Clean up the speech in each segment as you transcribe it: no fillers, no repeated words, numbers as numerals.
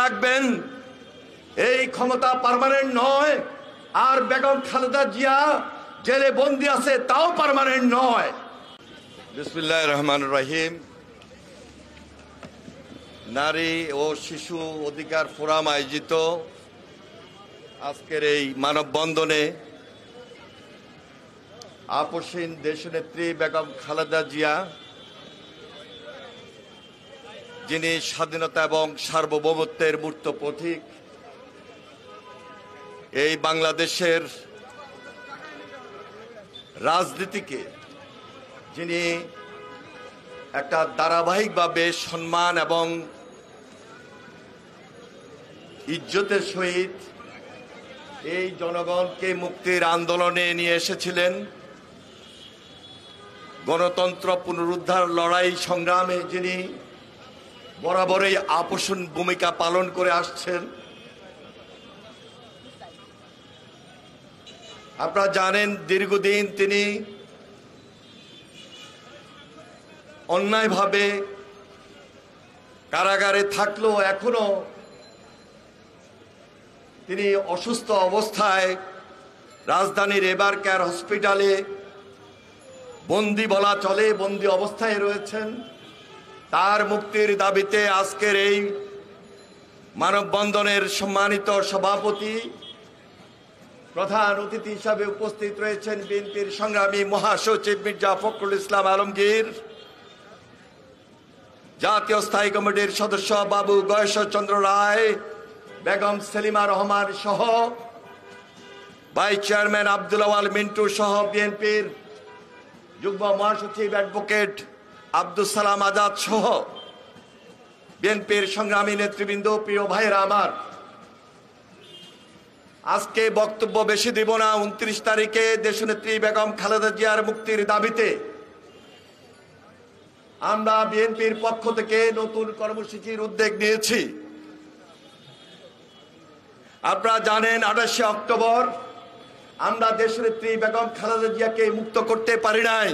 রাখবেন, এই ক্ষমতা পার্মানেন্ট নয়। আর বেগম খালেদা জিয়া জেলে বন্দী আছে, তাও পার্মানেন্ট নয়। বিসমিল্লাহির রহমানির রহিম। নারী ও শিশু অধিকার ফোরাম আয়োজিত আজকের এই মানববন্ধনে আপসহীন দেশনেত্রী বেগম খালেদা জিয়া, যিনি স্বাধীনতা এবং সার্বভৌমত্বের মূর্ত প্রতীক, এই বাংলাদেশের রাজনীতিকে যিনি একটা ধারাবাহিকভাবে সম্মান এবং ইজ্জতের সহিত এই জনগণকে মুক্তির আন্দোলনে নিয়ে এসেছিলেন, গণতন্ত্র পুনরুদ্ধার লড়াই সংগ্রামে যিনি বরাবরই আপোষণ ভূমিকা পালন করে আসছেন। আপনারা জানেন, দীর্ঘদিন তিনি অন্যায়ভাবে কারাগারে থাকলেও এখনো তিনি অসুস্থ অবস্থায় রাজধানীর এভার কেয়ার হসপিটালে বন্দি বলা চলে, বন্দি অবস্থায় রয়েছেন। তার মুক্তির দাবিতে আজকের এই মানববন্ধনের সম্মানিত সভাপতি, প্রধান অতিথি হিসাবে উপস্থিত রয়েছেন বিএনপির সংগ্রামী মহাসচিব মির্জা ফখরুল ইসলাম আলমগীর, জাতীয় স্থায়ী কমিটির সদস্য বাবু গয়েশ্বরচন্দ্র রায়, বেগম সেলিমা রহমান সহ, ভাইস চেয়ারম্যান আব্দুল আওয়াল মিন্টু সহ বিএনপির যুগ্ম মহাসচিব অ্যাডভোকেট আব্দুল সালাম আজাদ সহ বিএনপির সংগ্রামী নেতৃবৃন্দ, প্রিয় ভাইয়েরা আমার, আজকে বক্তব্য বেশি দিব না। 29 তারিখে দেশনেত্রী বেগম খালেদা জিয়ার মুক্তির দাবিতে আমরা বিএনপির পক্ষ থেকে নতুন কর্মসূচির উদ্যোগ নিয়েছি। আপনারা জানেন, 28 অক্টোবর আমরা দেশনেত্রী বেগম খালেদা জিয়াকে মুক্ত করতে পারি নাই।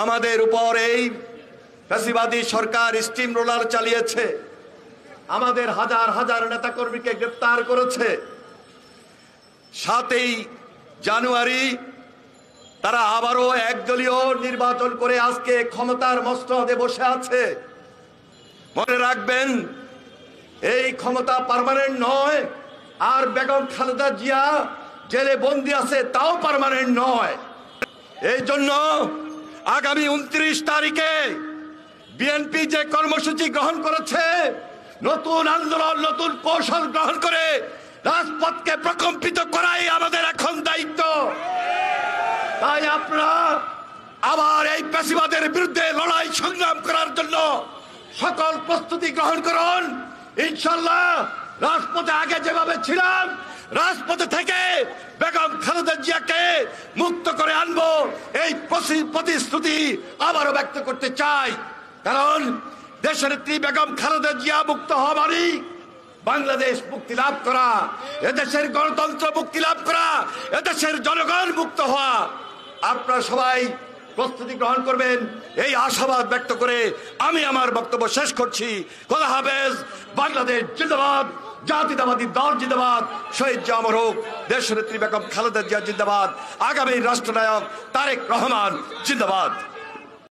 আমাদের উপর এই ফ্যাসিবাদী সরকার স্টিম রোলার চালিয়েছে, আমাদের হাজার হাজার নেতাকর্মীকে গ্রেপ্তার করেছে। 7ই জানুয়ারি তারা আবারও একদলীয় নির্বাচন করে আজকে ক্ষমতার মসনদে বসে আছে। মনে রাখবেন, এই ক্ষমতা পার্মানেন্ট নয়। আর বেগম খালেদা জিয়া জেলে বন্দী আছে, তাও পার্মানেন্ট নয়। এই জন্য আগামী 29 তারিখে বিএনপি যে কর্মসূচি গ্রহণ করেছে, নতুন আন্দোলন, নতুন কৌশল গ্রহণ করে রাজপথকে প্রকম্পিত করাই আমাদের এখন দায়িত্ব। তাই আপনারা আবার এই ফ্যাসিবাদের বিরুদ্ধে লড়াই সংগ্রাম করার জন্য সকল প্রস্তুতি গ্রহণ করুন। ইনশাআল্লাহ রাজপথে আগে যেভাবে ছিলাম, রাজপথে থেকে বেগম খালেদা জিয়াকে মুক্ত করে আনবো, এই প্রতিশ্রুতি আবারও ব্যক্ত করতে চাই। কারণ দেশনেত্রী বেগম খালেদা জিয়া মুক্ত হওয়া মানে বাংলাদেশ মুক্তি লাভ করা, এদেশের গণতন্ত্র মুক্তি লাভ করা, এদেশের জনগণ মুক্ত হওয়া। আপনারা সবাই প্রস্তুতি গ্রহণ করবেন, এই আশাবাদ ব্যক্ত করে আমি আমার বক্তব্য শেষ করছি। খোদা হাফেজ। বাংলাদেশ জিন্দাবাদ, জাতীয়তাবাদী দল জিন্দাবাদ, শহীদ জামর হোক, দেশনেত্রী বেগম খালেদা জিয়া জিন্দাবাদ, আগামী রাষ্ট্রনায়ক তারেক রহমান জিন্দাবাদ।